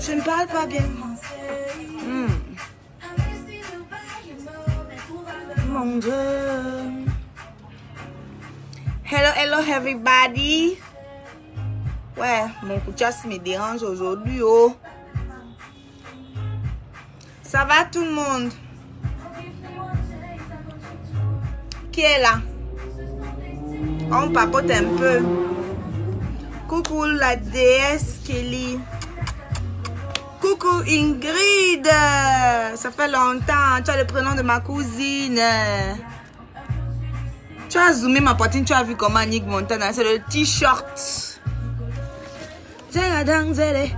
Je ne parle pas bien. Mon Dieu. Hello, hello everybody. Ouais, mon couchasse me dérange aujourd'hui. Oh. Ça va tout le monde? Qui est là? On papote un peu. Coucou la déesse Kelly. Coucou Ingrid. Ça fait longtemps. Tu as le prénom de ma cousine. Tu as zoomé ma poitrine. Tu as vu comment Nick Montana. C'est le t-shirt. J'ai la danzelle.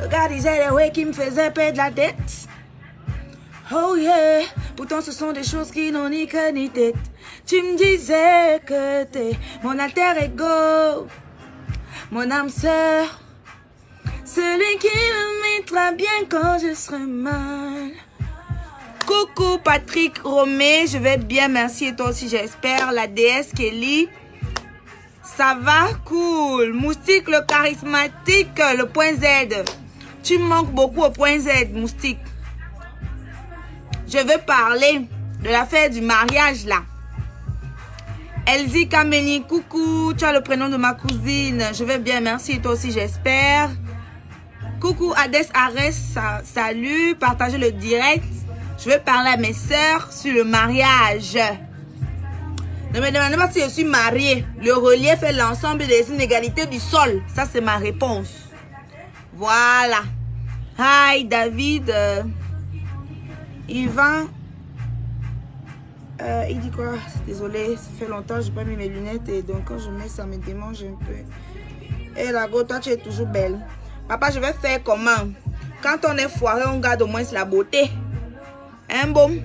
Regarde, ils étaient ouais qui me faisaient perdre la tête. Oh yeah. Pourtant ce sont des choses qui n'ont ni queue ni tête. Tu me disais que t'es mon alter ego, mon âme sœur, celui qui me mettra bien quand je serai mal. Coucou Patrick Romé, je vais bien, merci, et toi aussi j'espère. La déesse Kelly, ça va? Cool. Moustique le charismatique, le point Z. Tu me manques beaucoup au point Z, Moustique. Je veux parler de l'affaire du mariage là. Elsie Kameni, coucou, tu as le prénom de ma cousine. Je vais bien, merci, et toi aussi j'espère. Coucou Hades Ares, salut, partagez le direct. Je vais parler à mes sœurs sur le mariage. Ne me demandez pas si je suis mariée. Le relief est l'ensemble des inégalités du sol. Ça c'est ma réponse. Voilà. Hi David. Yvan. Il dit quoi? Désolé, ça fait longtemps que je n'ai pas mis mes lunettes et donc quand je mets ça me démange un peu. Et la go, toi tu es toujours belle. Papa, je vais faire comment? Quand on est foiré, on garde au moins la beauté. Hein, bon?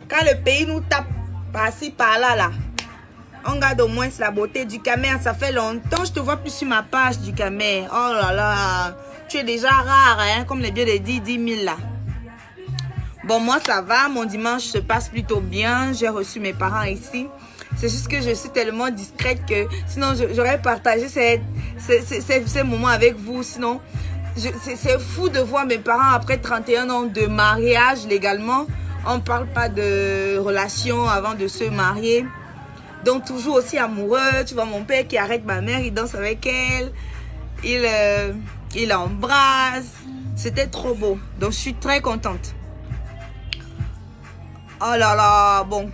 Quand le pays nous tape par-ci, par-là, là, on garde au moins la beauté. Du Camer, ça fait longtemps, je te vois plus sur ma page du Camer. Oh là là, tu es déjà rare, hein, comme les vieux de 10 000 là. Bon, moi, ça va. Mon dimanche se passe plutôt bien. J'ai reçu mes parents ici. C'est juste que je suis tellement discrète que sinon, j'aurais partagé ces moments avec vous. Sinon, c'est fou de voir mes parents après 31 ans de mariage légalement. On ne parle pas de relation avant de se marier. Donc, toujours aussi amoureux. Tu vois, mon père qui arrête ma mère, il danse avec elle. Il l'embrasse. C'était trop beau. Donc, je suis très contente. Oh là là, bon.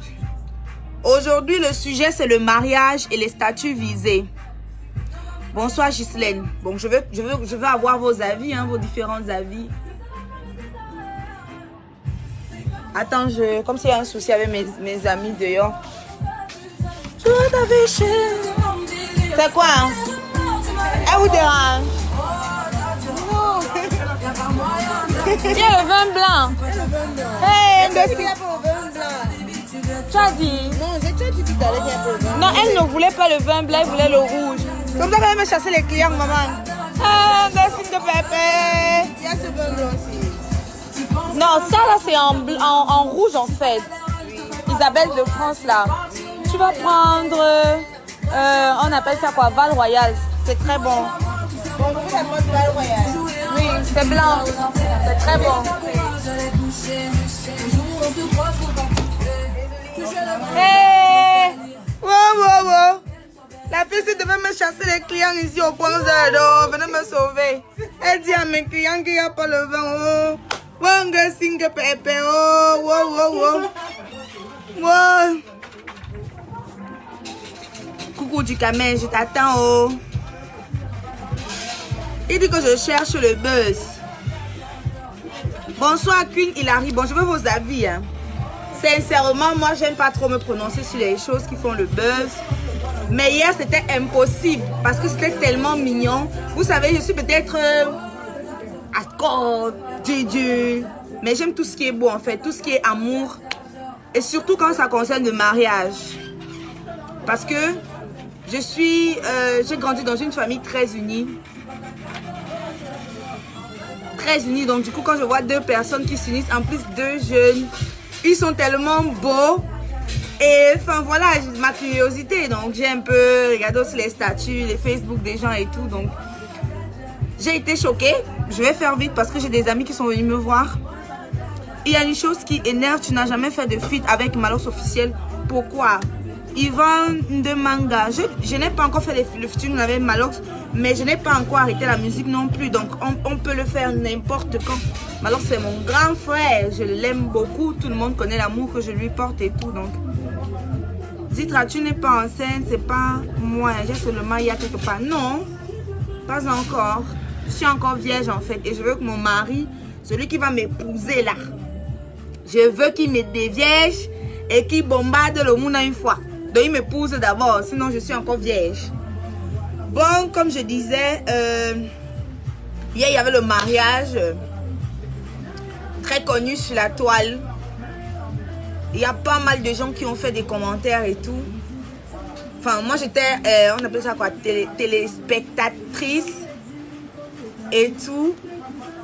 Aujourd'hui, le sujet, c'est le mariage et les statuts visés. Bonsoir, Ghislaine. Bon, je veux avoir vos avis, hein, vos différents avis. Attends, comme s'il y a un souci avec mes amis dehors. C'est quoi, hein? Elle vous dérange? Il y a le vin blanc. Hey, tu as dit? Non, j'ai déjà dit tout à l'heure qu'il y a le vin. Non, elle ne voulait pas le vin blanc, elle voulait le rouge. Comme ça, elle va chasser les clients, maman. Ah, merci de pépé. Il y a ce vin blanc aussi. Non, ça là, c'est en rouge en fait. Oui. Isabelle de France là. Tu vas prendre, on appelle ça quoi? Val Royal. C'est très bon. Bon, vous ça prend Val Royal. Oui, c'est blanc. C'est très bon. Hey! Wow, wow, wow. La fille devait me chasser les clients ici au point zéro. Venez me sauver. Elle dit à mes clients qu'il n'y a pas le vin. Oh, wanga singa pepe. Oh, wow, wow, wow. Wow. Coucou du Camer, je t'attends. Oh. Il dit que je cherche le buzz. Bonsoir Queen Hilary. Bon, je veux vos avis. Hein. Sincèrement, moi, j'aime pas trop me prononcer sur les choses qui font le buzz. Mais hier, c'était impossible parce que c'était tellement mignon. Vous savez, je suis peut-être accord, Dieu. Mais j'aime tout ce qui est beau, en fait. Tout ce qui est amour. Et surtout quand ça concerne le mariage. Parce que j'ai grandi dans une famille très unie. Très unie. Donc, du coup, quand je vois deux personnes qui s'unissent, en plus deux jeunes, ils sont tellement beaux. Et enfin voilà, ma curiosité, donc j'ai un peu regardé aussi les statuts, les Facebook des gens et tout, donc j'ai été choquée. Je vais faire vite parce que j'ai des amis qui sont venus me voir. Il y a une chose qui énerve, tu n'as jamais fait de feat avec Malox officiel. Pourquoi? Ils vendent de manga. Je n'ai pas encore fait le featuring avec Malox, mais je n'ai pas encore arrêté la musique non plus. Donc on peut le faire n'importe quand. Malox c'est mon grand frère, je l'aime beaucoup. Tout le monde connaît l'amour que je lui porte et tout. Donc Zitra, tu n'es pas enceinte, c'est pas moi. J'ai seulement il y a quelque part. Non, pas encore. Je suis encore vierge en fait. Et je veux que mon mari, celui qui va m'épouser là, je veux qu'il me dévierge et qu'il bombarde le monde une fois. Donc il m'épouse d'abord, sinon je suis encore vierge. Bon, comme je disais, hier il y avait le mariage très connu sur la toile. Il y a pas mal de gens qui ont fait des commentaires et tout. Enfin, moi j'étais, on appelle ça quoi, téléspectatrice et tout.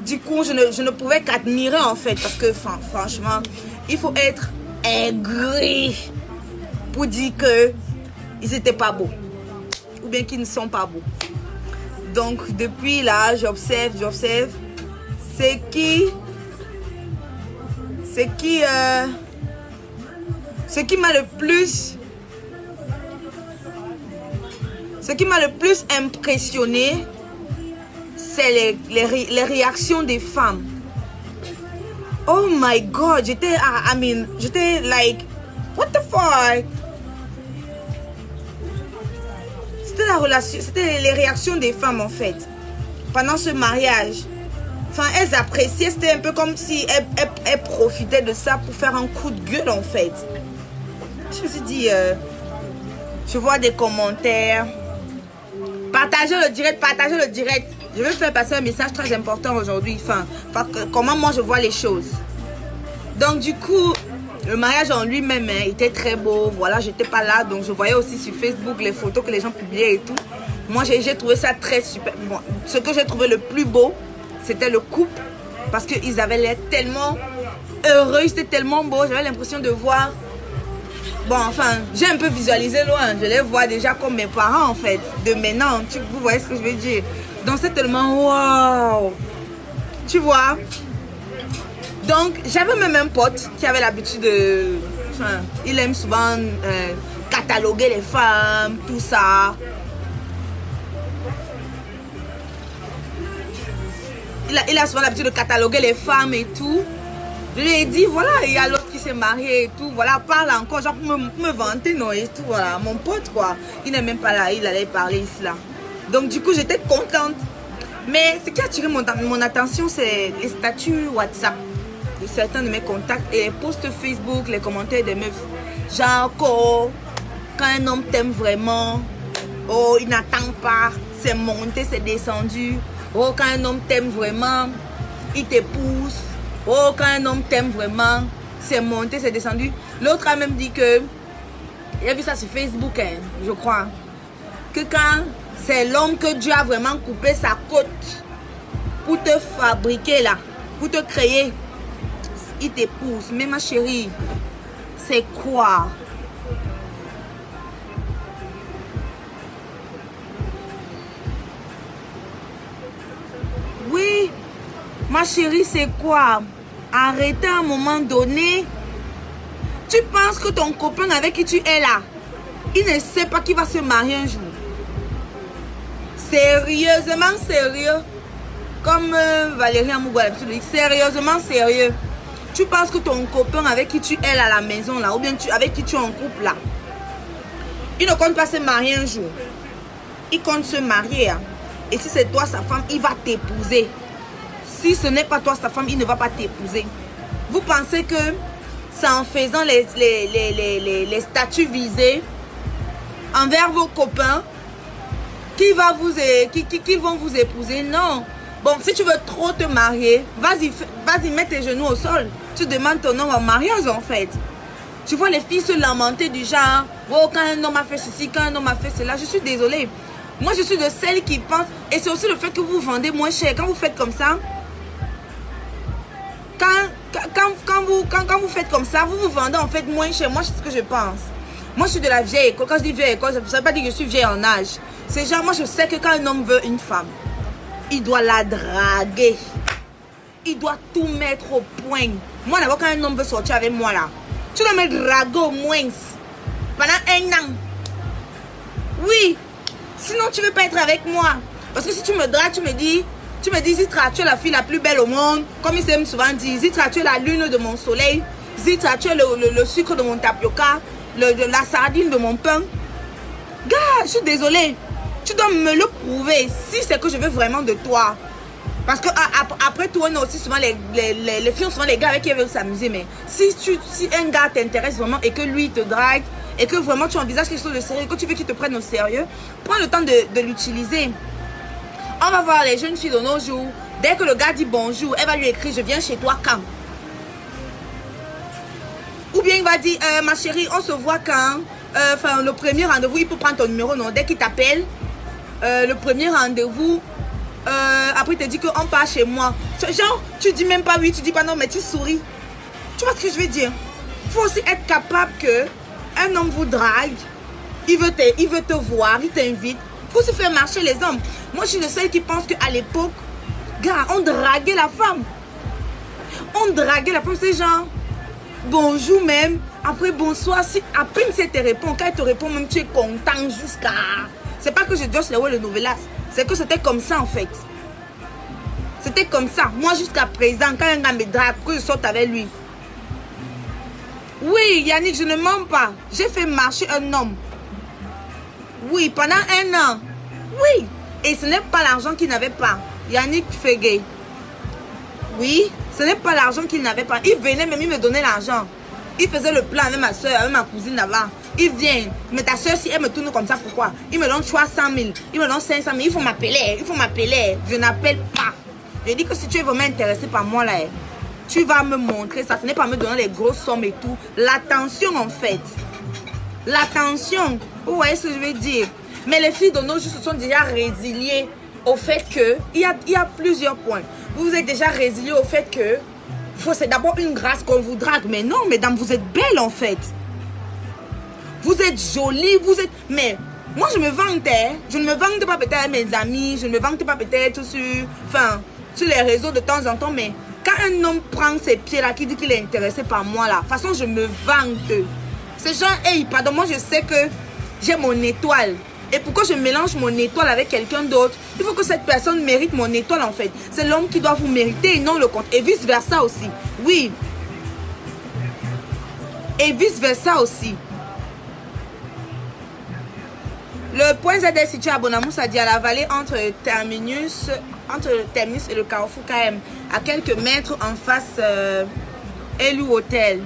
Du coup, je ne pouvais qu'admirer en fait, parce que franchement, il faut être aigri pour dire que ils n'étaient pas beaux ou bien qu'ils ne sont pas beaux. Donc depuis là, j'observe. Ce qui m'a le plus impressionné, c'est les réactions des femmes. Oh my god, j'étais like, what the fuck? C'était les réactions des femmes en fait, pendant ce mariage. Enfin, elles appréciaient, c'était un peu comme si elles profitaient de ça pour faire un coup de gueule en fait. Je me suis dit, je vois des commentaires. Partagez le direct. Je veux faire passer un message très important aujourd'hui. Enfin, comment moi je vois les choses. Donc du coup, le mariage en lui-même était très beau. Voilà, j'étais pas là, donc je voyais aussi sur Facebook les photos que les gens publiaient et tout. Moi, j'ai trouvé ça très super. Bon, ce que j'ai trouvé le plus beau, c'était le couple, parce qu'ils avaient l'air tellement heureux, c'était tellement beau. J'avais l'impression de voir. Bon, enfin, j'ai un peu visualisé loin. Je les vois déjà comme mes parents en fait, de maintenant. Vous voyez ce que je veux dire? Donc c'est tellement waouh, tu vois. Donc j'avais même un pote qui avait l'habitude de, enfin, il aime souvent cataloguer les femmes, tout ça. Il a souvent l'habitude de cataloguer les femmes et tout. Je lui ai dit, voilà, il y a l'autre qui s'est marié et tout. Voilà, parle encore, genre pour me vanter, non, et tout. Voilà, mon pote, quoi. Il n'est même pas là, il allait parler ici, là. Donc, du coup, j'étais contente. Mais ce qui a attiré mon attention, c'est les statuts WhatsApp de certains de mes contacts et les posts Facebook, les commentaires des meufs. Genre, quand un homme t'aime vraiment, oh, il n'attend pas, c'est monté, c'est descendu. Oh, quand un homme t'aime vraiment, il t'épouse. Oh, quand un homme t'aime vraiment, c'est monté, c'est descendu. L'autre a même dit que, il a vu ça sur Facebook, hein, je crois, que quand c'est l'homme que Dieu a vraiment coupé sa côte pour te fabriquer là, pour te créer, il t'épouse. Mais ma chérie, c'est quoi? Oui, ma chérie, c'est quoi? Arrêtez à un moment donné. Tu penses que ton copain avec qui tu es là, il ne sait pas qu'il va se marier un jour? Sérieusement sérieux. Comme Valérie Amougouala, sérieusement sérieux. Tu penses que ton copain avec qui tu es là à la maison là, ou bien avec qui tu es en couple là, il ne compte pas se marier un jour? Il compte se marier. Hein. Et si c'est toi sa femme, il va t'épouser. Si ce n'est pas toi sa femme, il ne va pas t'épouser. Vous pensez que c'est en faisant les statuts visés envers vos copains qu'ils vont vous épouser? Non. Bon, si tu veux trop te marier, vas-y, mets tes genoux au sol. Tu demandes ton homme en mariage en fait. Tu vois les filles se lamenter du genre, oh, quand un homme a fait ceci, quand un homme a fait cela. Je suis désolée. Moi, je suis de celles qui pensent, et c'est aussi le fait que vous vendez moins cher. Quand vous faites comme ça, quand vous faites comme ça, vous vous vendez en fait moins cher. Moi, c'est ce que je pense. Moi, je suis de la vieille école. Quand je dis vieille école, ça ne veut pas dire que je suis vieille en âge. C'est genre, moi, je sais que quand un homme veut une femme, il doit la draguer. Il doit tout mettre au point. Moi, d'abord, quand un homme veut sortir avec moi, là, tu dois me draguer au moins pendant 1 an. Oui. Sinon, tu ne veux pas être avec moi. Parce que si tu me dragues, tu me dis, Zitra, tu es la fille la plus belle au monde. Comme il s'aime souvent dire, Zitra, tu es la lune de mon soleil. Zitra, tu es le sucre de mon tapioca. La sardine de mon pain. Gars, je suis désolée. Tu dois me le prouver si c'est que je veux vraiment de toi. Parce que après tout, on a aussi souvent les filles, souvent les gars avec qui ils veulent s'amuser. Mais si un gars t'intéresse vraiment et que lui te drague et que vraiment tu envisages quelque chose de sérieux, que tu veux qu'il te prenne au sérieux, prends le temps de l'utiliser. On va voir les jeunes filles de nos jours. Dès que le gars dit bonjour, elle va lui écrire, je viens chez toi quand? Ou bien il va dire, ma chérie, on se voit quand? Enfin, le premier rendez-vous, il peut prendre ton numéro, non? Dès qu'il t'appelle, le premier rendez-vous, après il te dit qu'on part chez moi. Genre, tu dis même pas oui, tu dis pas non, mais tu souris. Tu vois ce que je veux dire? Il faut aussi être capable que un homme vous drague, il veut te voir, il t'invite. Il faut aussi faire marcher les hommes. Moi, je suis le seul qui pense qu'à l'époque, gars, on draguait la femme. On draguait la femme, c'est genre, bonjour même, après bonsoir. Si, après, si elle te répond, quand elle te répond, même tu es content jusqu'à... C'est pas que je dois se le nouvelas. C'est que c'était comme ça en fait. C'était comme ça. Moi jusqu'à présent, quand un gars me drague, que je sorte avec lui. Oui, Yannick, je ne mens pas. J'ai fait marcher un homme. Oui, pendant 1 an. Oui. Et ce n'est pas l'argent qu'il n'avait pas. Yannick Fegué. Oui, ce n'est pas l'argent qu'il n'avait pas. Il venait même, il me donnait l'argent. Il faisait le plan avec ma soeur, avec ma cousine là-bas. Il vient. Mais ta soeur, si elle me tourne comme ça, pourquoi? Il me donne 300 000. Il me donne 500 000. Il faut m'appeler. Il faut m'appeler. Je n'appelle pas. Je dis que si tu es vraiment intéressé par moi, là, tu vas me montrer ça. Ce n'est pas me donner les grosses sommes et tout. L'attention, en fait. L'attention. Vous voyez ce que je veux dire? Mais les filles de nos jours se sont déjà résiliées au fait que... Il y a plusieurs points. Vous êtes déjà résiliées au fait que... C'est d'abord une grâce qu'on vous drague. Mais non, mesdames, vous êtes belles en fait. Vous êtes jolies, vous êtes... Mais moi, je me vantais. Je ne me vante pas peut-être à mes amis. Je ne me vante pas peut-être sur les réseaux de temps en temps. Mais quand un homme prend ses pieds là, qui dit qu'il est intéressé par moi là, de toute façon, je me vante. C'est genre, hey, pardon, moi, je sais que j'ai mon étoile. Et pourquoi je mélange mon étoile avec quelqu'un d'autre? Il faut que cette personne mérite mon étoile en fait. C'est l'homme qui doit vous mériter et non le contraire. Et vice versa aussi. Oui. Et vice versa aussi. Le point Z est situé à Bonamous, à la vallée entre le terminus et le Carrefour KM. À quelques mètres en face Elou Hotel.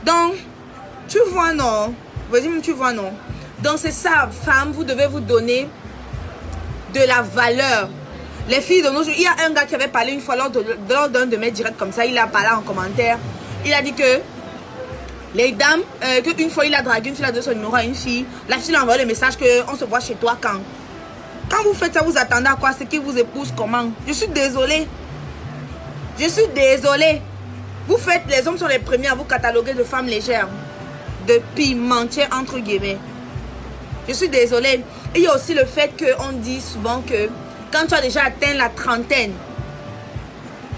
Donc, tu vois non? Vas-y, tu vois non? Donc c'est ça, femme, vous devez vous donner de la valeur. Les filles de nos jours, il y a un gars qui avait parlé une fois lors d'un de mes directs comme ça, il a parlé en commentaire. Il a dit que les dames, qu'une fois il a dragué une fille, il a donné son numéro à une fille. La fille lui a envoyé le message qu'on se voit chez toi quand. Quand vous faites ça, vous attendez à quoi? C'est qu'il vous épouse comment? Je suis désolée. Je suis désolée. Vous faites, les hommes sont les premiers à vous cataloguer de femmes légères. De pimentières entre guillemets. Je suis désolée. Et il y a aussi le fait qu'on dit souvent que quand tu as déjà atteint la trentaine,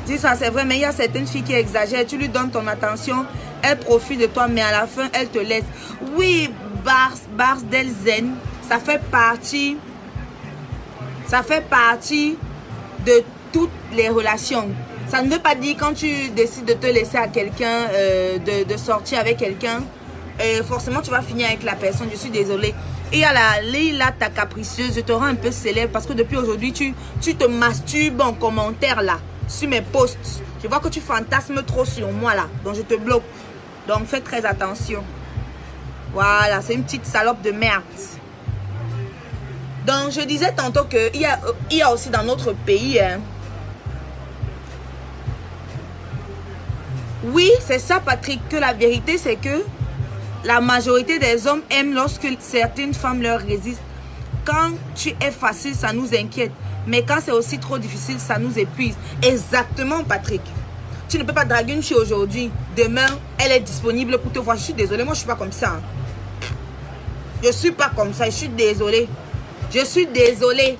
dis ça c'est vrai, mais il y a certaines filles qui exagèrent. Tu lui donnes ton attention, elle profite de toi, mais à la fin, elle te laisse. Oui, Bars Del Zen, ça fait partie de toutes les relations. Ça ne veut pas dire quand tu décides de te laisser à quelqu'un, de sortir avec quelqu'un, forcément tu vas finir avec la personne. Je suis désolée. Et à la Leila ta capricieuse, je te rends un peu célèbre parce que depuis aujourd'hui, tu te masturbes en commentaire là, sur mes posts. Je vois que tu fantasmes trop sur moi là, donc je te bloque. Donc fais très attention. Voilà, c'est une petite salope de merde. Donc je disais tantôt qu'il y a aussi dans notre pays... Hein, oui, c'est ça Patrick, que la vérité c'est que la majorité des hommes aiment lorsque certaines femmes leur résistent. Quand tu es facile, ça nous inquiète. Mais quand c'est aussi trop difficile, ça nous épuise. Exactement, Patrick. Tu ne peux pas draguer une fille aujourd'hui. Demain, elle est disponible pour te voir. Je suis désolée, moi je suis pas comme ça. Je suis pas comme ça, je suis désolée. Je suis désolée.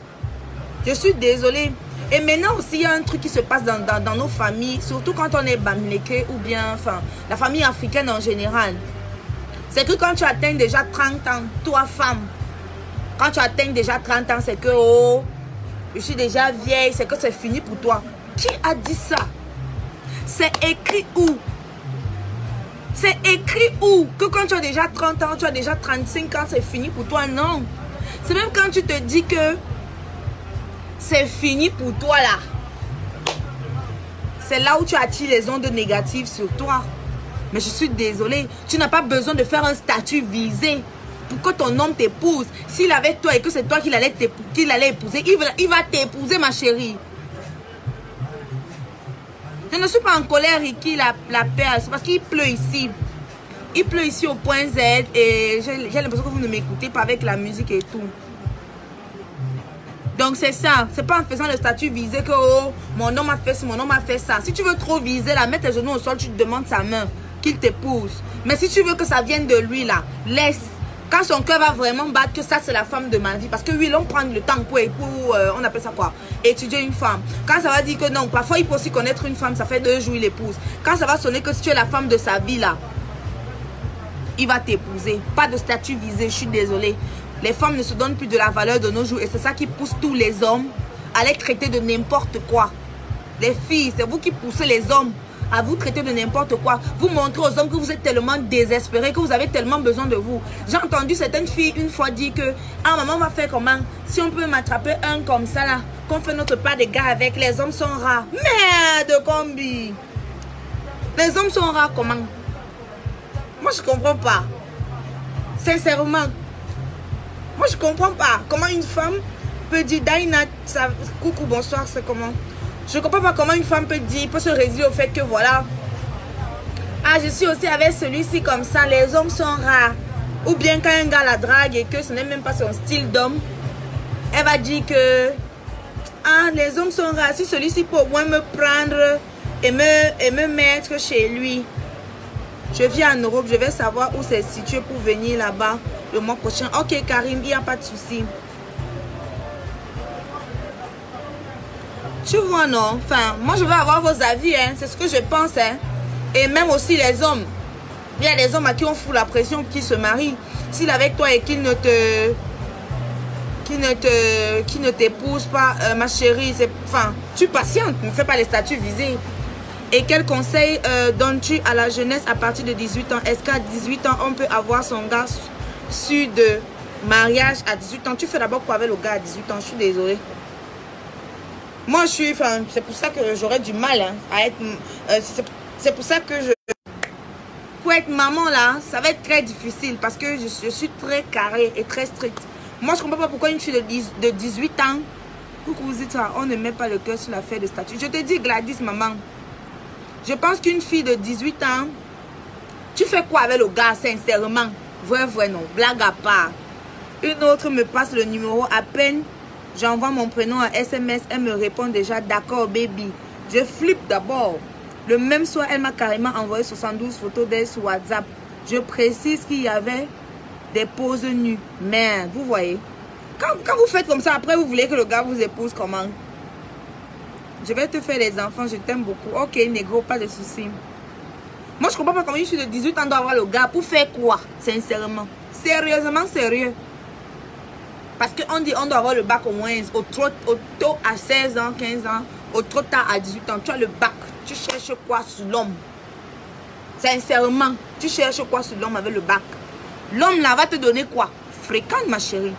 Je suis désolée. Et maintenant aussi, il y a un truc qui se passe dans nos familles, surtout quand on est bamileke ou bien, enfin, la famille africaine en général. C'est que quand tu atteins déjà 30 ans, toi femme, quand tu atteins déjà 30 ans, c'est que, oh, je suis déjà vieille, c'est que c'est fini pour toi. Qui a dit ça? C'est écrit où? C'est écrit où? Que quand tu as déjà 30 ans, tu as déjà 35 ans, c'est fini pour toi? Non. C'est même quand tu te dis que c'est fini pour toi là. C'est là où tu attires les ondes négatives sur toi. Mais je suis désolée, tu n'as pas besoin de faire un statut visé pour que ton homme t'épouse. S'il est avec toi et que c'est toi qu'il allait épouser, il va t'épouser, ma chérie. Je ne suis pas en colère, Ricky, la perle. C'est parce qu'il pleut ici. Il pleut ici au point Z et j'ai l'impression que vous ne m'écoutez pas avec la musique et tout. Donc c'est ça. C'est pas en faisant le statut visé que oh, mon homme a fait ça, mon homme a fait ça. Si tu veux trop viser, là, mets tes genoux au sol, tu te demandes sa main, qu'il t'épouse. Mais si tu veux que ça vienne de lui, là, laisse. Quand son cœur va vraiment battre que ça c'est la femme de ma vie. Parce que oui, l'on prend le temps pour on appelle ça quoi? Étudier une femme. Quand ça va dire que non, parfois il peut aussi connaître une femme, ça fait 2 jours il l'épouse. Quand ça va sonner que si tu es la femme de sa vie là, il va t'épouser. Pas de statut visé, je suis désolée. Les femmes ne se donnent plus de la valeur de nos jours. Et c'est ça qui pousse tous les hommes à les traiter de n'importe quoi. Les filles, c'est vous qui poussez les hommes à vous traiter de n'importe quoi. Vous montrez aux hommes que vous êtes tellement désespérés, que vous avez tellement besoin de vous. J'ai entendu certaines filles une fois dire que ah, maman va faire comment? Si on peut m'attraper un comme ça là, qu'on fait notre pas de gars avec, les hommes sont rares. Merde, combi. Les hommes sont rares comment? Moi je comprends pas. Sincèrement. Moi je comprends pas. Comment une femme peut dire Daina, coucou, bonsoir, c'est comment? Je comprends pas comment une femme peut dire, peut se résigner au fait que voilà. Ah, je suis aussi avec celui-ci comme ça, les hommes sont rares. Ou bien quand un gars la drague et que ce n'est même pas son style d'homme, elle va dire que ah, les hommes sont rares. Si celui-ci peut au moins me prendre et me mettre chez lui. Je viens en Europe, je vais savoir où c'est situé pour venir là-bas le mois prochain. Ok Karim, il n'y a pas de souci. Tu vois non? Enfin, moi je veux avoir vos avis, hein. C'est ce que je pense, hein. Et même aussi les hommes. Il y a des hommes à qui on fout la pression qui se marient. S'il est avec toi et qu'il ne t'épouse pas, ma chérie, c'est, enfin, tu patientes, ne fais pas les statuts visés. Et quel conseil donnes-tu à la jeunesse à partir de 18 ans? Est-ce qu'à 18 ans, on peut avoir son gars sûr de mariage à 18 ans? Tu fais d'abord quoi avec le gars à 18 ans? Je suis désolée. Moi, je suis, enfin, c'est pour ça que j'aurais du mal hein, à être... c'est pour ça que pour être maman, là, ça va être très difficile parce que je suis très carrée et très stricte. Moi, je ne comprends pas pourquoi une fille de 18 ans, coucou Zita, on ne met pas le cœur sur l'affaire de statut. Je te dis, Gladys, maman, je pense qu'une fille de 18 ans, tu fais quoi avec le gars, sincèrement? Vrai, non, blague à part. Une autre me passe le numéro à peine. J'envoie mon prénom à SMS, elle me répond déjà, d'accord baby. Je flippe d'abord. Le même soir, elle m'a carrément envoyé 72 photos d'elle sur WhatsApp. Je précise qu'il y avait des poses nues. Merde, vous voyez. Quand vous faites comme ça, après vous voulez que le gars vous épouse comment? Je vais te faire les enfants, je t'aime beaucoup. Ok, négro, pas de soucis. Moi, je comprends pas comment une fille de 18 ans doit avoir le gars pour faire quoi, sincèrement. Sérieusement, sérieux. Parce qu'on dit on doit avoir le bac au moins au tôt à 16 ans, 15 ans, au trop tard à 18 ans. Tu as le bac. Tu cherches quoi sur l'homme? Sincèrement, tu cherches quoi sur l'homme avec le bac? L'homme là va te donner quoi? Fréquente ma chérie.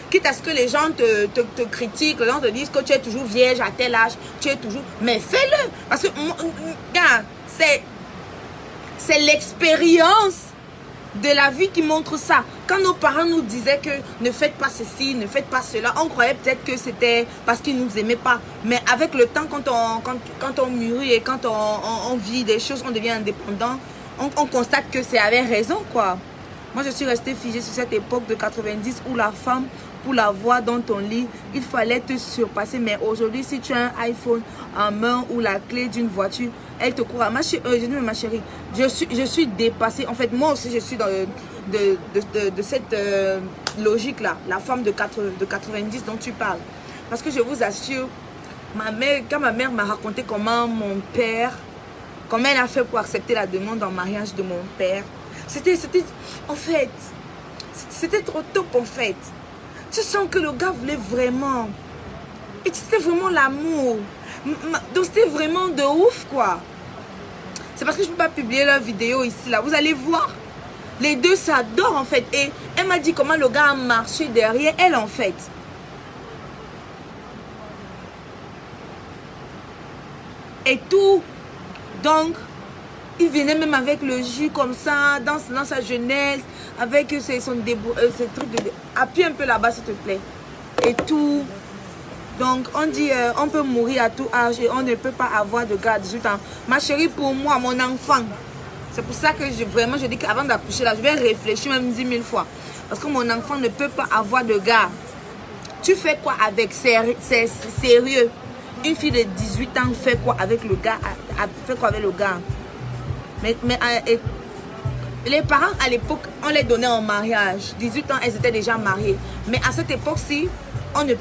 Quitte à ce que les gens te critiquent, les gens te disent que tu es toujours vierge à tel âge, tu es toujours... Mais fais-le. Parce que, regarde, c'est l'expérience de la vie qui montre ça. Quand nos parents nous disaient que ne faites pas ceci, ne faites pas cela, on croyait peut-être que c'était parce qu'ils ne nous aimaient pas. Mais avec le temps, quand on mûrit et quand on vit des choses, on devient indépendant, on constate que c'est avec raison, quoi. Moi, je suis restée figée sur cette époque de 90 où la femme pour la voir dans ton lit, il fallait te surpasser. Mais aujourd'hui, si tu as un iPhone en main ou la clé d'une voiture, elle te court. Ma chérie, je suis dépassée. En fait, moi aussi, je suis dans de cette logique-là. La femme de 90 dont tu parles. Parce que je vous assure, quand ma mère m'a raconté comment mon père, comment elle a fait pour accepter la demande en mariage de mon père, c'était en fait, c'était trop top en fait. Tu sens que le gars voulait vraiment. Et c'était vraiment l'amour. Donc c'était vraiment de ouf quoi. C'est parce que je ne peux pas publier leur vidéo ici là. Vous allez voir. Les deux s'adorent en fait. Et elle m'a dit comment le gars a marché derrière elle en fait. Et tout. Donc, il venait même avec le jus comme ça, dans sa jeunesse, avec ses trucs de... Appuie un peu là-bas s'il te plaît. Et tout. Donc, on dit, on peut mourir à tout âge et on ne peut pas avoir de gars à 18 ans. Ma chérie, pour moi, mon enfant, c'est pour ça que je dis qu'avant d'accoucher là, je vais réfléchir même 10 000 fois. Parce que mon enfant ne peut pas avoir de gars. Tu fais quoi avec? C'est sérieux. Une fille de 18 ans fait quoi avec le gars? Fait quoi avec le gars? Mais les parents à l'époque, on les donnait en mariage. 18 ans, elles étaient déjà mariées. Mais à cette époque-ci, on ne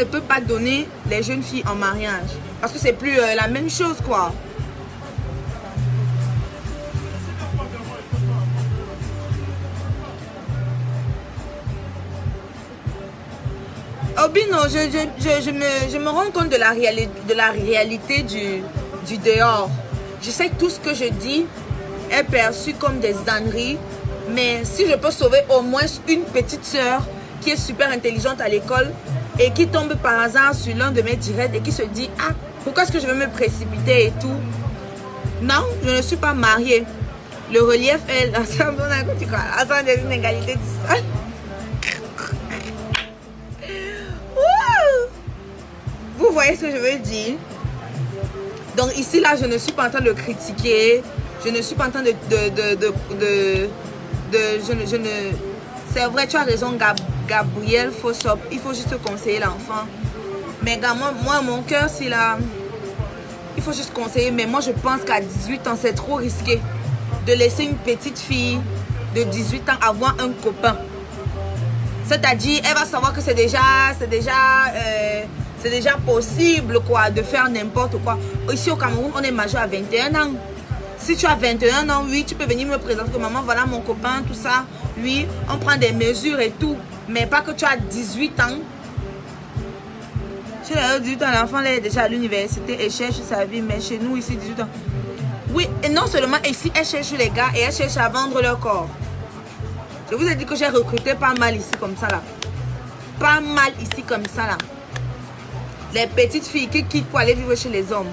peut pas donner les jeunes filles en mariage. Parce que c'est plus la même chose quoi. Obi, non, je me rends compte de la réalité du dehors. Je sais que tout ce que je dis est perçu comme des âneries, mais si je peux sauver au moins une petite soeur qui est super intelligente à l'école et qui tombe par hasard sur l'un de mes directs et qui se dit, ah, pourquoi est-ce que je vais me précipiter et tout? Non, je ne suis pas mariée. Le relief est l'ensemble d'une égalité du sol. Vous voyez ce que je veux dire? Donc ici, là, je ne suis pas en train de critiquer. Je ne suis pas en train C'est vrai, tu as raison, Gabriel Fossop. Il faut juste conseiller l'enfant. Mais moi, mon cœur, c'est là. Il faut juste conseiller. Mais moi, je pense qu'à 18 ans, c'est trop risqué de laisser une petite fille de 18 ans avoir un copain. C'est-à-dire, elle va savoir que c'est déjà possible quoi, de faire n'importe quoi. Ici au Cameroun, on est majeur à 21 ans. Si tu as 21 ans, oui, tu peux venir me présenter que maman, voilà mon copain, tout ça. Oui, on prend des mesures et tout. Mais pas que tu as 18 ans. Chez les 18 ans, l'enfant est déjà à l'université et cherche sa vie. Mais chez nous, ici, 18 ans. Oui, et non seulement ici, elle cherche les gars et elle cherche à vendre leur corps. Je vous ai dit que j'ai recruté pas mal ici comme ça là. Pas mal ici comme ça là. Les petites filles qui quittent pour aller vivre chez les hommes.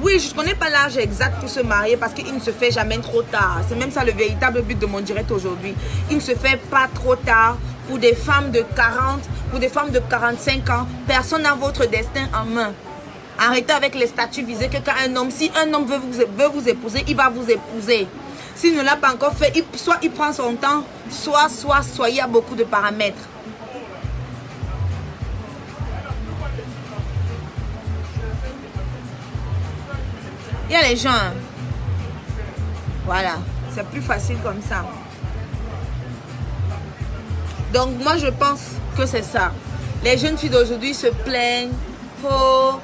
Oui, je ne connais pas l'âge exact pour se marier parce qu'il ne se fait jamais trop tard. C'est même ça le véritable but de mon direct aujourd'hui. Il ne se fait pas trop tard pour des femmes de 40, pour des femmes de 45 ans. Personne n'a votre destin en main. Arrêtez avec les statuts visés que quand un homme, si un homme veut vous épouser, il va vous épouser. S'il ne l'a pas encore fait, soit il prend son temps, soit il y a beaucoup de paramètres. Il y a les gens. Hein. Voilà, c'est plus facile comme ça. Donc moi je pense que c'est ça. Les jeunes filles d'aujourd'hui se plaignent. Oh,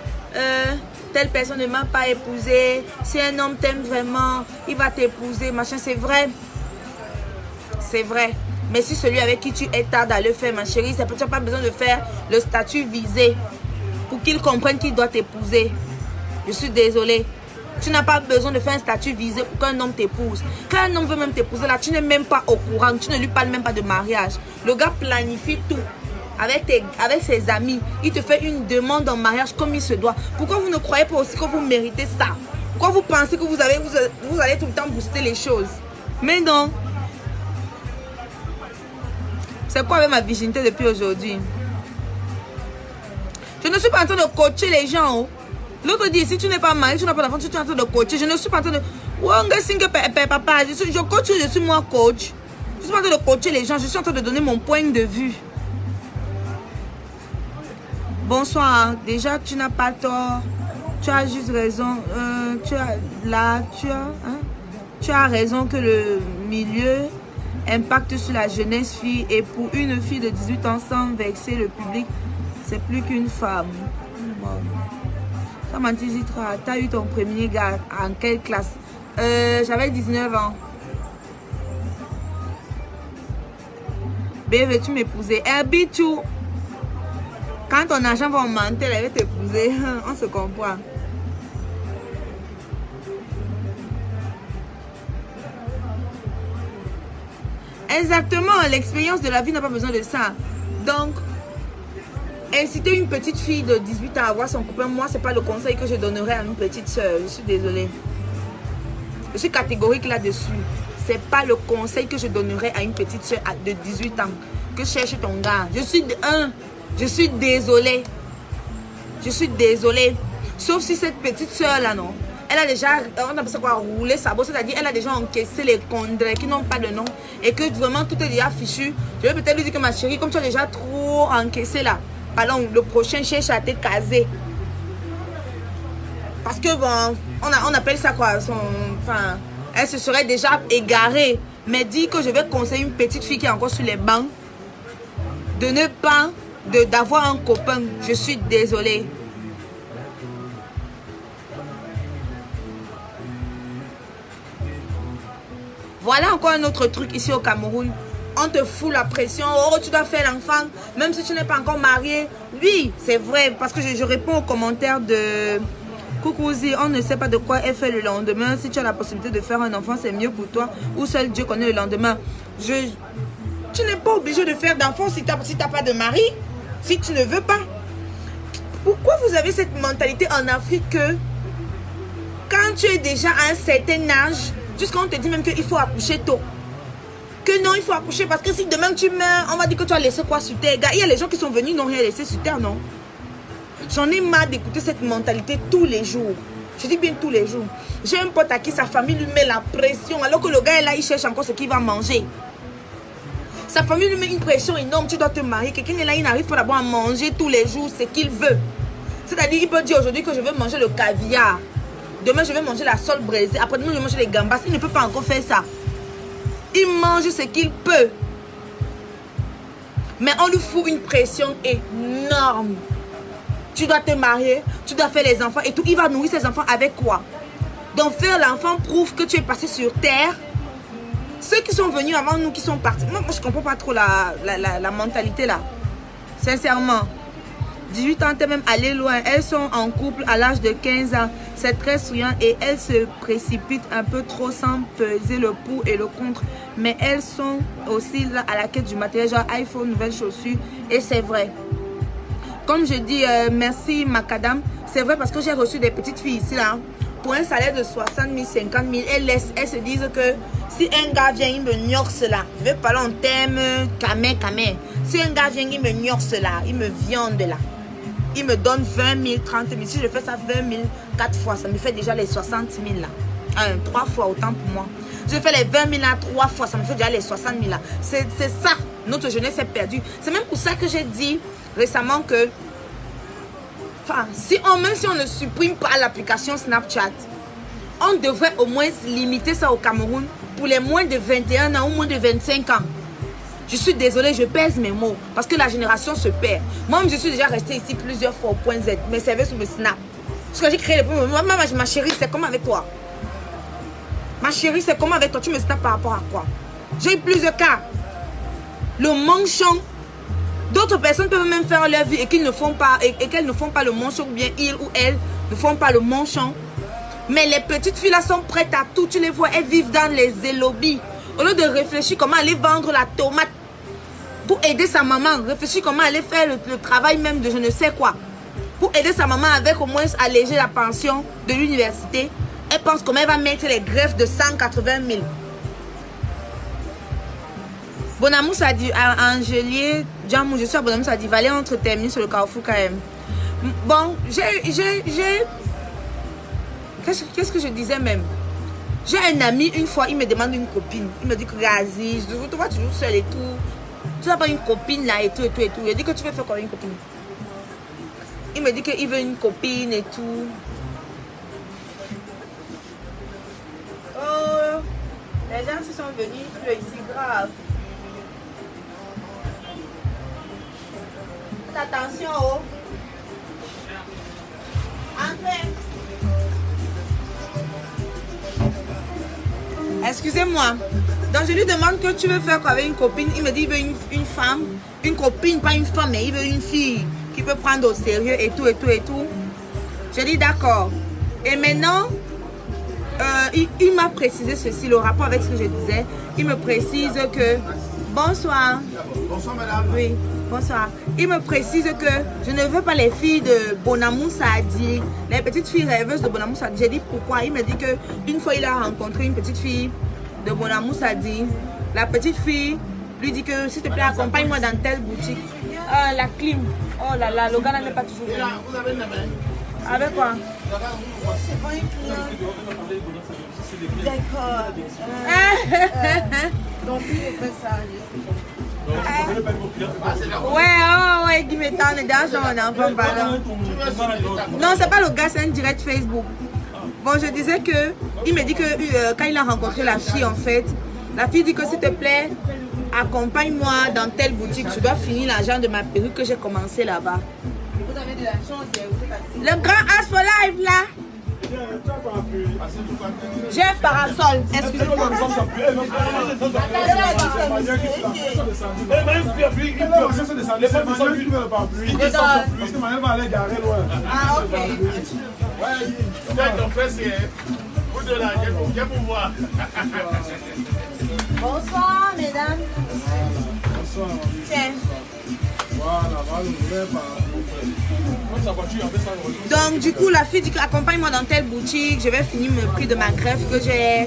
telle personne ne m'a pas épousé. Si un homme t'aime vraiment, il va t'épouser, machin. C'est vrai. C'est vrai. Mais si celui avec qui tu es tarde à le faire, ma chérie, tu n'as pas besoin de faire le statut visé pour qu'il comprenne qu'il doit t'épouser. Je suis désolée. Tu n'as pas besoin de faire un statut visé pour qu'un homme t'épouse. Quand un homme veut même t'épouser, là, tu n'es même pas au courant. Tu ne lui parles même pas de mariage. Le gars planifie tout. Avec ses amis, il te fait une demande en mariage comme il se doit. Pourquoi vous ne croyez pas aussi que vous méritez ça? Pourquoi vous pensez que vous allez tout le temps booster les choses? Mais non. C'est quoi avec ma virginité depuis aujourd'hui? Je ne suis pas en train de coacher les gens. L'autre dit, si tu n'es pas marié, tu n'as pas d'enfant, tu es en train de coacher. Je ne suis pas en train de... Papa, je coach, je suis moi coach. Je suis en train de coacher les gens, je suis en train de donner mon point de vue. Bonsoir, déjà tu n'as pas tort. Tu as juste raison. Tu as raison que le milieu impacte sur la jeunesse fille. Et pour une fille de 18 ans sans vexer le public, c'est plus qu'une femme. Samantha, tu as eu ton premier gars en quelle classe? J'avais 19 ans. Bébé, veux-tu m'épouser? Herbitou. Quand ton argent va augmenter, elle va t'épouser. On se comprend. Exactement, l'expérience de la vie n'a pas besoin de ça. Donc, inciter une petite fille de 18 ans à avoir son copain, moi, c'est pas le conseil que je donnerais à une petite soeur. Je suis désolée. Je suis catégorique là-dessus. C'est pas le conseil que je donnerais à une petite soeur de 18 ans. Que cherche ton gars. Je suis désolée. Je suis désolée. Sauf si cette petite soeur là, non, elle a déjà, on appelle ça quoi, roulé sa bosse, c'est-à-dire elle a déjà encaissé les condrés qui n'ont pas de nom et que vraiment tout est déjà fichu. Je vais peut-être lui dire que ma chérie, comme tu as déjà trop encaissé là, pardon, le prochain cherche à te caser. Parce que bon, on appelle ça quoi, enfin, elle se serait déjà égarée. Mais dit que je vais conseiller une petite fille qui est encore sur les bancs de ne pas, d'avoir un copain. Je suis désolée. Voilà encore un autre truc ici au Cameroun. On te fout la pression. Oh, tu dois faire l'enfant, même si tu n'es pas encore marié. Oui, c'est vrai, parce que je réponds aux commentaires de Koukouzi. On ne sait pas de quoi elle fait le lendemain. Si tu as la possibilité de faire un enfant, c'est mieux pour toi. Ou seul Dieu connaît le lendemain. Tu n'es pas obligé de faire d'enfant si tu n'as pas de mari. Si tu ne veux pas. Pourquoi vous avez cette mentalité en Afrique que quand tu es déjà à un certain âge, jusqu'à on te dit même qu'il faut accoucher tôt. Que non, il faut accoucher parce que si demain tu meurs, on va dire que tu as laissé quoi sur terre. Il y a les gens qui sont venus, n'ont rien laissé sur terre, non? J'en ai marre d'écouter cette mentalité tous les jours. Je dis bien tous les jours. J'ai un pote à qui sa famille lui met la pression alors que le gars est là, il cherche encore ce qu'il va manger. Sa famille lui met une pression énorme. Tu dois te marier. Quelqu'un est là, il n'arrive pas d'abord à manger tous les jours ce qu'il veut. C'est-à-dire, il peut dire aujourd'hui que je veux manger le caviar. Demain, je vais manger la sole braisée. Après-demain, je vais manger les gambas. Il ne peut pas encore faire ça. Il mange ce qu'il peut. Mais on lui fout une pression énorme. Tu dois te marier, tu dois faire les enfants et tout. Il va nourrir ses enfants avec quoi? Donc, faire l'enfant prouve que tu es passé sur terre. Ceux qui sont venus avant nous, qui sont partis. Moi, je ne comprends pas trop la mentalité là. Sincèrement. 18 ans, t'es même allé loin. Elles sont en couple à l'âge de 15 ans. C'est très souillant et elles se précipitent un peu trop sans peser le pour et le contre. Mais elles sont aussi là à la quête du matériel, genre iPhone, nouvelles chaussures. Et c'est vrai. Comme je dis, merci Macadam. C'est vrai parce que j'ai reçu des petites filles ici là. Pour un salaire de 60 000, 50 000, elles se disent que si un gars vient, il me gnorce là. Je vais parler en termes camé. Si un gars vient, il me gnorce là. Il me viande là. Il me donne 20 000, 30 000. Si je fais ça 20 000, 4 fois, ça me fait déjà les 60 000 là. 3 fois autant pour moi. Je fais les 20 000 là 3 fois, ça me fait déjà les 60 000 là. C'est ça, notre jeunesse est perdue. C'est même pour ça que j'ai dit récemment que, enfin, même si on ne supprime pas l'application Snapchat, on devrait au moins limiter ça au Cameroun pour les moins de 21 ans ou moins de 25 ans. Je suis désolée, je pèse mes mots parce que la génération se perd. Moi, je suis déjà restée ici plusieurs fois au point Z, mes services sur le Snap. Parce que j'ai créé les problèmes. Ma chérie, c'est comment avec toi? Ma chérie, c'est comment avec toi? Tu me snaps par rapport à quoi? J'ai eu plusieurs cas. Le manchon. D'autres personnes peuvent même faire leur vie et qu'elles ne font pas le manchon, ou bien ils ou elles ne font pas le manchon. Mais les petites filles là sont prêtes à tout. Tu les vois, elles vivent dans les lobbies. Au lieu de réfléchir comment aller vendre la tomate pour aider sa maman, réfléchir comment aller faire le travail même de je ne sais quoi. Pour aider sa maman avec au moins alléger la pension de l'université. Elle pense comment elle va mettre les greffes de 180 000. Bonamou, ça dit, Angelier, Jamou, je suis à Bonamou, ça dit, Valais entre terminer sur le Carrefour quand même. Bon, qu'est-ce que je disais même? J'ai un ami, une fois, il me demande une copine. Il me dit que Gazi, je te vois toujours seule et tout. Tu n'as pas une copine là et tout et tout et tout. Il dit que tu veux faire quoi une copine? Il me dit qu'il veut une copine et tout. Oh, les gens qui sont venus, tu es ici grave. Faites attention, oh. Entrez. Excusez-moi. Donc je lui demande que tu veux faire quoi avec une copine. Il me dit qu'il veut une femme. Une copine, pas une femme, mais il veut une fille qui peut prendre au sérieux et tout et tout et tout. Je dis d'accord. Et maintenant, il m'a précisé ceci, le rapport avec ce que je disais. Il me précise que... Bonsoir. Bonsoir madame. Oui, bonsoir. Il me précise que je ne veux pas les filles de Bonamou Saadi, les petites filles rêveuses de Bonamou Saadi. J'ai dit pourquoi. Il me dit que une fois il a rencontré une petite fille de Bonamou Saadi. La petite fille lui dit que s'il te plaît accompagne-moi dans telle boutique. La clim. Oh là là, le gars n'est pas toujours venu. Vous avez une main? Avec quoi? C'est pas une cliente. D'accord. Donc, il fait ça. Ouais, Guy Métan, on est dans son enfant, pardon. Non, c'est pas le gars, c'est un direct Facebook. Bon, je disais que, il me dit que quand il a rencontré la fille, en fait, la fille dit que s'il te plaît, accompagne-moi dans telle boutique, je dois finir l'argent de ma perruque que j'ai commencé là-bas. Vous avez de la chance, vous êtes assis. Le grand As for Life là. J'ai un parasol, excusez-moi. Ah, ok. Bonsoir, mesdames. Bonsoir. Tiens. Voilà, Donc du coup la fille dit accompagne-moi dans telle boutique, je vais finir le prix de ma greffe que j'ai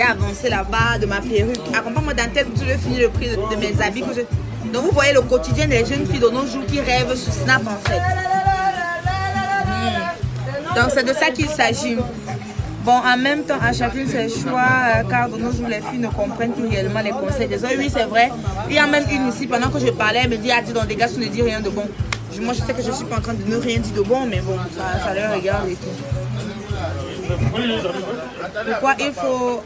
avancé là-bas, de ma perruque. Accompagne-moi dans telle boutique, je vais finir le prix de mes habits que je... Donc vous voyez le quotidien des jeunes filles de nos jours qui rêvent sur Snap en fait. Donc c'est de ça qu'il s'agit. Bon, en même temps, à chacune ses choix, car de nos jours, les filles ne comprennent plus réellement les conseils des autres. Oui, c'est vrai. Il y a même une ici, pendant que je parlais, elle me dit, ah, dis donc, des gars, tu ne dis rien de bon. Moi, je sais que je ne suis pas en train de ne rien dire de bon, mais bon, ça leur regarde et tout. Pourquoi il faut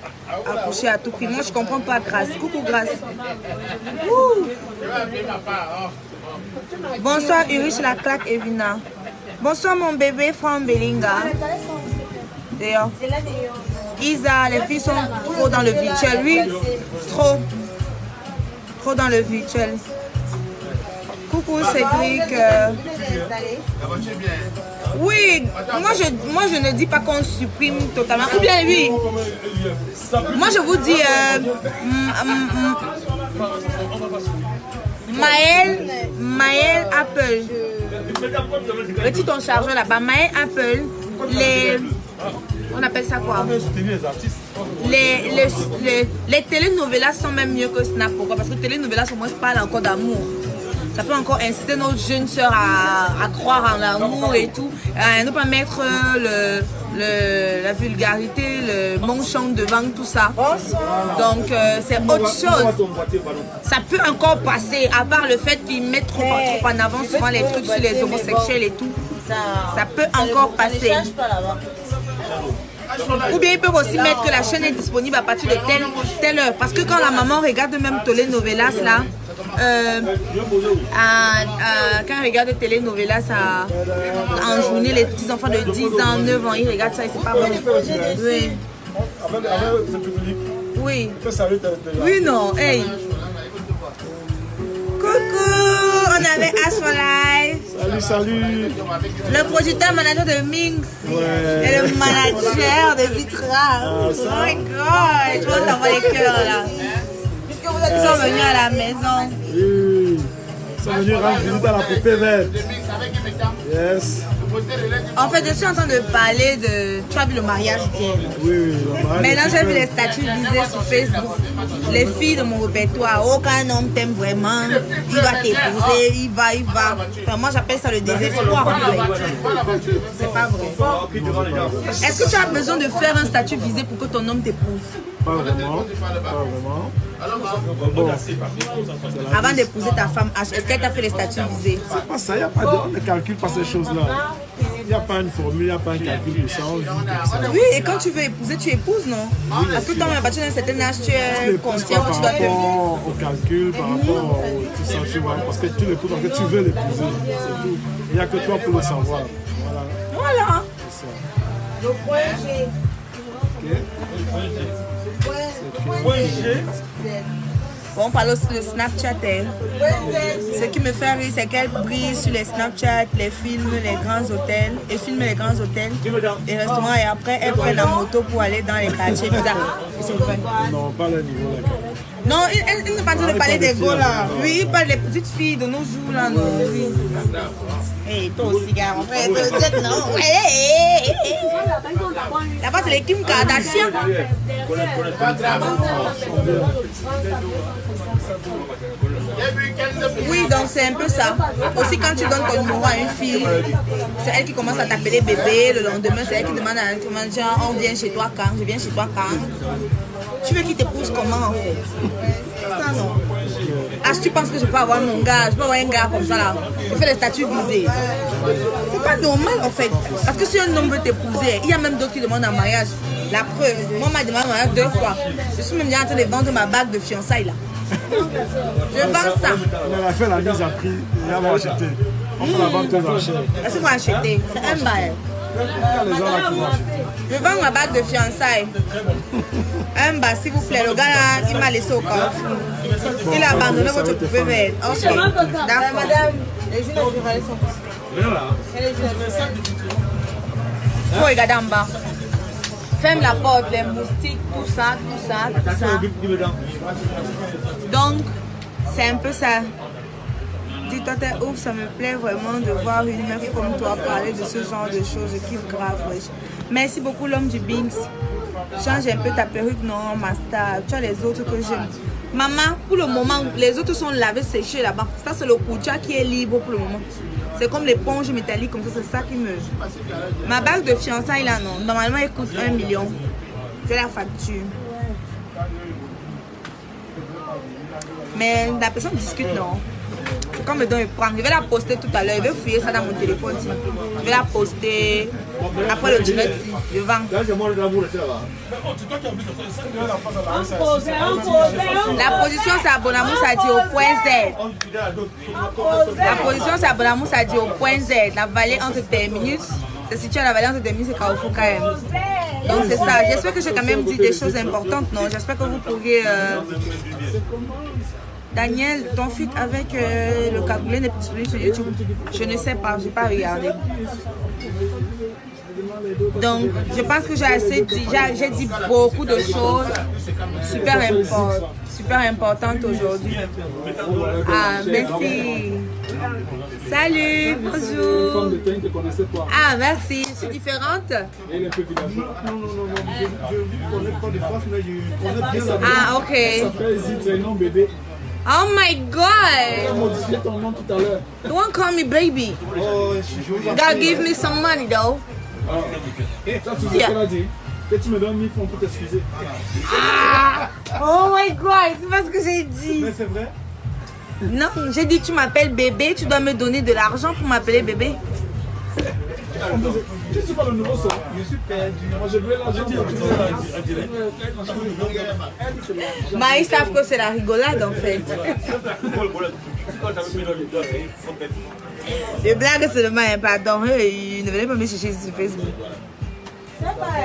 accoucher à tout prix? Moi, je ne comprends pas, Grâce. Coucou, Grâce. Ouh. Bonsoir, Urish, la claque, Evina. Bonsoir, mon bébé, Fran Belinga. D'ailleurs, Isa, les filles sont trop dans le virtuel. Oui, trop dans le virtuel. Coucou Cédric. Oui, moi je ne dis pas qu'on supprime totalement. Ou bien oui. Moi je vous dis Maël Apple. Petit ton chargeur là-bas. Maël Apple. On appelle ça quoi? Les telenovelas sont même mieux que Snap. Pourquoi? Parce que telenovelas au moins parlent encore d'amour. Ça peut encore inciter nos jeunes sœurs à croire en l'amour et tout. À ne pas mettre la vulgarité, le manchon devant tout ça. Donc c'est autre chose. Ça peut encore passer, à part le fait qu'ils mettent trop en avant souvent les trucs sur les homosexuels et tout. Ça peut encore passer. Ou bien ils peuvent aussi mettre que la chaîne est disponible à partir de telle heure. Parce que quand la maman regarde même telenovelas là, quand elle regarde telenovelas en journée, les petits enfants de 10 ans, 9 ans, ils regardent ça et c'est pas bon. Oui. Oui. Oui, non. Hey. Coucou, on avait As for Life. Salut. Le producteur manager de Minx. Ouais. Et le manager de Vitra. Oh my god, je vois t'envoyer les cœurs là. Ils sont venus à la maison. Oui. Ils sont venus rendre visite à la poupée verte. Yes. En fait, je suis en train de parler de... Tu as vu le mariage d'hier? Oui, le mariage. Maintenant, j'ai vu les statuts visés sur Facebook. Les filles de mon répertoire, aucun homme t'aime vraiment. Il va t'épouser, il va. Enfin, moi, j'appelle ça le désespoir. En fait. C'est pas vrai. Est-ce que tu as besoin de faire un statut visé pour que ton homme t'épouse? Pas vraiment. Pas vraiment. Bon. Avant d'épouser ta femme, est-ce qu'elle t'a fait les statuts visés? C'est pas ça, il n'y a pas de calcul pour ces choses-là. Il n'y a pas une formule, il n'y a pas un calcul de ça. Oui, et quand tu veux épouser, tu épouses, non? Parce que toi, à partir d'un certain âge, tu es conscient que tu dois te... Par rapport au calcul, par rapport au tout ça, tu vois. Parce que tu l'épouses, parce que tu veux l'épouser. C'est tout. Il n'y a que toi pour le savoir. Voilà. C'est ça. Le point G. Point G. Bon, on parle aussi de Snapchat. Ce qui me fait rire, c'est qu'elle brille sur les Snapchat, les films, les grands hôtels, et filme les grands hôtels, les restaurants, et après, elle prend la moto pour aller dans les quartiers bizarres. C'est vrai. Non, pas le niveau là. Non, il n'est pas en train de parler des gars là. Oui, il parle des petites filles de nos jours là. Non, oui. Hey, toi aussi, gars, mon frère, non. Là-bas, c'est les Kim Kardashian. Oui, donc c'est un peu ça. Aussi, quand tu donnes ton numéro à une fille, c'est elle qui commence à t'appeler bébé. Le lendemain, c'est elle qui demande à un genre, on vient chez toi quand? Je viens chez toi quand? Tu veux qu'il t'épouse comment en fait? Ça non. Ah, si tu penses que je peux avoir mon gars, je peux avoir un gars comme ça là, je fais les statuts visés. C'est pas normal en fait. Parce que si un homme veut t'épouser, il y a même d'autres qui demandent un mariage. La preuve, moi on m'a demandé un mariage 2 fois. Je suis même déjà en train de vendre ma bague de fiançailles là. Je vends ça. On a fait la mise à prix, et on va acheter. On fait la vente aux enchères. Est-ce qu'il faut acheter? C'est un bail. Les gens là qui vont acheter. Je vends ma bague de fiançailles. Un bas, s'il vous plaît. Le gars là, il m'a laissé au carrefour. Il a abandonné votre poupée verte. Ok, d'accord. Madame, les jeunes naturels sont possibles. Et les jeunes naturels. Il faut regarder en bas. Ferme la porte, les moustiques, tout ça. Donc, c'est un peu ça. Dis-toi, t'es ouf, ça me plaît vraiment de voir une meuf comme toi parler de ce genre de choses. Je kiffe grave, wesh. Merci beaucoup, l'homme du Binks. Change un peu ta perruque, non, ma star. Tu as les autres que j'aime. Maman, pour le moment, les autres sont lavés, séchés là-bas. Ça, c'est le koucha qui est libre pour le moment. C'est comme l'éponge métallique, comme ça, c'est ça qui me... Ma bague de fiançailles, là, non. Normalement, elle coûte 1 million. J'ai la facture. Mais la personne discute, non. C'est comme le don et prendre. Je vais la poster tout à l'heure. Je vais fouiller ça dans mon téléphone. Je vais la poster. Après le direct, je vends. La position, c'est à Bonamou, ça dit au point Z. La position, c'est à Bonamou, ça dit au point Z. La vallée entre terminus. C'est situé à la vallée entre terminus et Carrefour KM. Donc c'est ça. J'espère que j'ai quand même dit des choses importantes, non? J'espère que vous pourriez... Daniel, ton feat avec le cagoulé n'est plus disponible sur YouTube. Je ne sais pas, je n'ai pas regardé. Donc, je pense que j'ai assez dit, j'ai dit beaucoup de choses super importantes aujourd'hui. Ah, merci. Salut, bonjour. Ah, merci. Je suis différente. Ah, ok. Oh my God! Don't call me baby. You gotta give me some money though. Yeah. Que tu me donnes 1000 francs pour t'excuser. Ah! Oh my God, c'est pas ce que j'ai dit. Mais c'est vrai? Non, j'ai dit tu m'appelles bébé, tu dois me donner de l'argent pour m'appeler bébé. Je suis pas le nouveau son. Je suis perdu. Moi je veux l'argent. Bah ils savent que c'est la rigolade en fait. Les blagues seulement, pardon, ils ne venaient pas me chercher sur Facebook. C'est pas,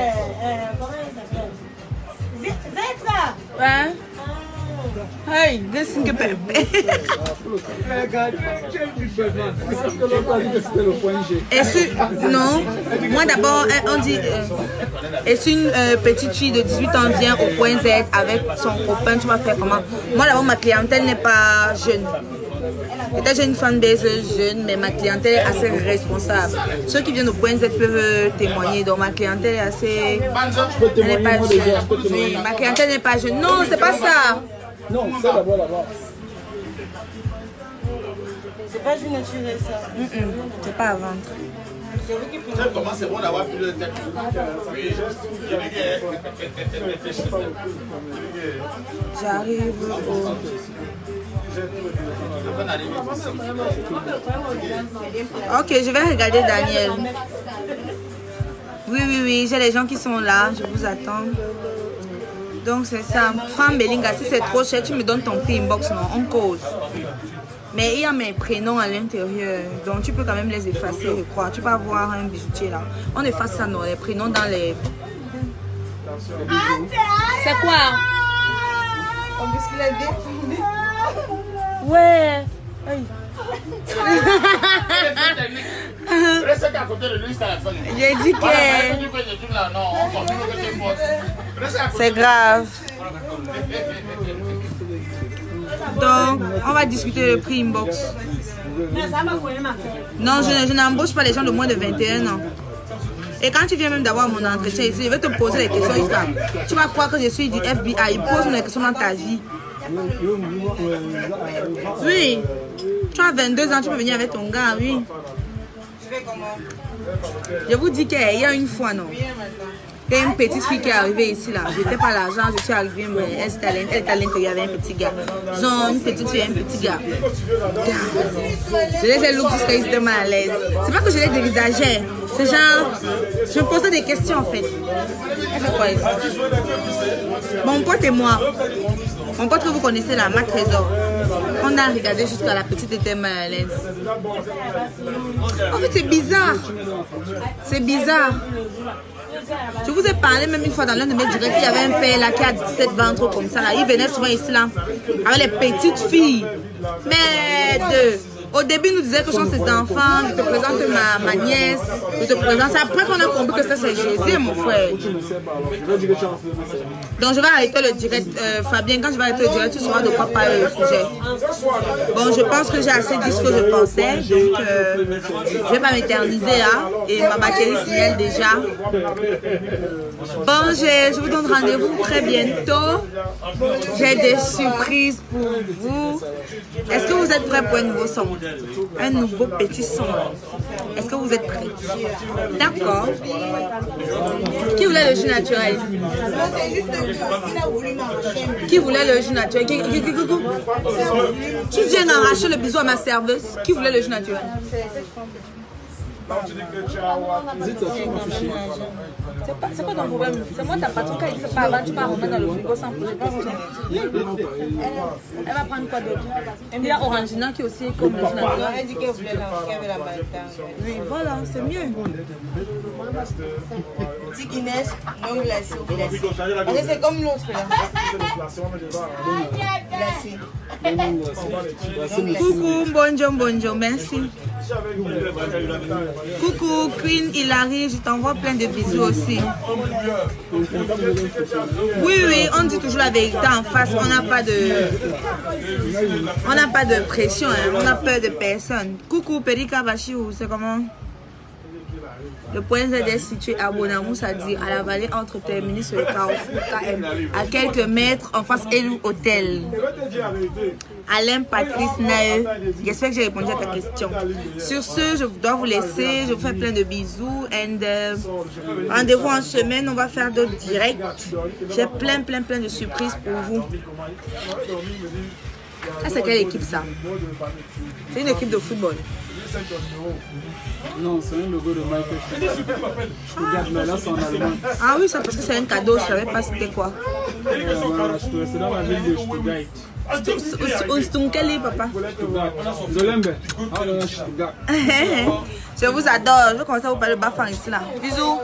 comment il s'appelle? Zetra! Ouais. Hey, listen que bébé. Non, moi d'abord, on dit, est-ce une petite fille de 18 ans vient au point Z avec son copain, tu vas faire comment? Moi d'abord, ma clientèle n'est pas jeune. Peut-être j'ai une fanbase jeune, mais ma clientèle est assez responsable. Ceux qui viennent au Point Z peuvent témoigner. Donc ma clientèle est assez... Elle n'est pas jeune. Oui, ma clientèle n'est pas jeune. Non, c'est pas ça. Non, c'est d'abord là-bas. C'est pas du naturel ça. C'est pas à vendre. Comment c'est bon d'avoir plus de tête? J'arrive au... Ok, je vais regarder Daniel. Oui, j'ai les gens qui sont là, je vous attends. Donc c'est ça. Franck Belinga, si c'est trop cher, tu me donnes ton prix inbox, non? On cause. Mais il y a mes prénoms à l'intérieur, donc tu peux quand même les effacer, je crois. Tu peux avoir un bijoutier là. On efface ça, non? Les prénoms dans les... C'est quoi? En plus qu'il a dit. Ouais. J'ai dit que... C'est grave. Donc, on va discuter le prix inbox. Non, je n'embauche pas les gens de moins de 21 ans. Et quand tu viens même d'avoir mon entretien ici, je vais te poser les questions ici. Tu vas croire que je suis du FBI. Pose-moi les questions dans ta vie. Oui. Tu as 22 ans, tu peux venir avec ton gars, oui. Je vais comment? Je vous dis qu'il y a une fois, non? Il y a une petite fille qui est arrivée ici, là. Je n'étais pas l'argent, je suis arrivée, mais elle était à l'intérieur, il y avait un petit gars. Genre, une petite fille et un petit gars. Je les ai lookés jusqu'à étaient mal à l'aise. C'est pas que je les dévisageais. C'est genre, je me posais des questions, en fait. Elle fait quoi ici? Mon pote et moi. Mon pote que vous connaissez là, ma trésor. On a regardé jusqu'à la petite était mal à l'aise. En fait, c'est bizarre. C'est bizarre. Je vous ai parlé même une fois dans l'un de mes directs, il y avait un père là qui a 17 ventres comme ça là. Il venait souvent ici là avec les petites filles. Merde. Au début, il nous disait que ce sont ses enfants. Je te présente ma nièce. Je te présente. C'est après qu'on a compris que ça c'est Jésus, mon frère. Donc je vais arrêter le direct. Fabien, quand je vais arrêter le direct, tu sauras de quoi parler le sujet. Bon, je pense que j'ai assez dit ce que je pensais. Donc je vais pas m'éterniser là. Et ma batterie signale déjà. Bon, je vous donne rendez-vous très bientôt. J'ai des surprises pour vous. Est-ce que vous êtes prêts pour un nouveau son? Un nouveau petit son. Est-ce que vous êtes prêts? D'accord. Qui voulait le jus naturel? Qui voulait le jus naturel? Tu viens d'arracher le bisou à ma serveuse. Qui voulait le jus naturel? C'est quoi ton problème? C'est moi ta patron qui a dit pas avant, tu vas remettre dans le frigo sans poser de questions. Elle va prendre quoi d'autre? Il y a Orangina qui est aussi comme le jus naturel. Elle dit qu'elle voulait la malta. Oui, voilà, c'est mieux. Petit Guinness, non glacé ou glacé. C'est comme l'autre là. Glacé. Coucou, bonjour, merci. Coucou, Queen Hilary, je t'envoie plein de bisous aussi. Oui, on dit toujours la vérité en face, on n'a pas de pression, hein. On a peur de personne. Coucou, Perika Bachirou, c'est comment? Le Point Z est situé à Bonamous, à dire à la vallée entre terminus sur le carrefour KM, à quelques mètres en face Elou Hôtel. Alain Patrice Nae, j'espère que j'ai répondu à ta question. Sur ce, je dois vous laisser, je vous fais plein de bisous and rendez-vous en semaine, on va faire d'autres directs. J'ai plein de surprises pour vous. Ça c'est quelle équipe ça? C'est une équipe de football. Non, c'est un logo de Michael. Je regarde, mais là c'est en allemand. Ah oui, ça parce que c'est un cadeau, je savais pas c'était quoi. C'est dans la ville de Stuttgart. Unstunkeli, papa. Zolembe. Ah là, Stuttgart. Je vous adore. Je vais commencer à vous parler de Bafang ici là. Bisous.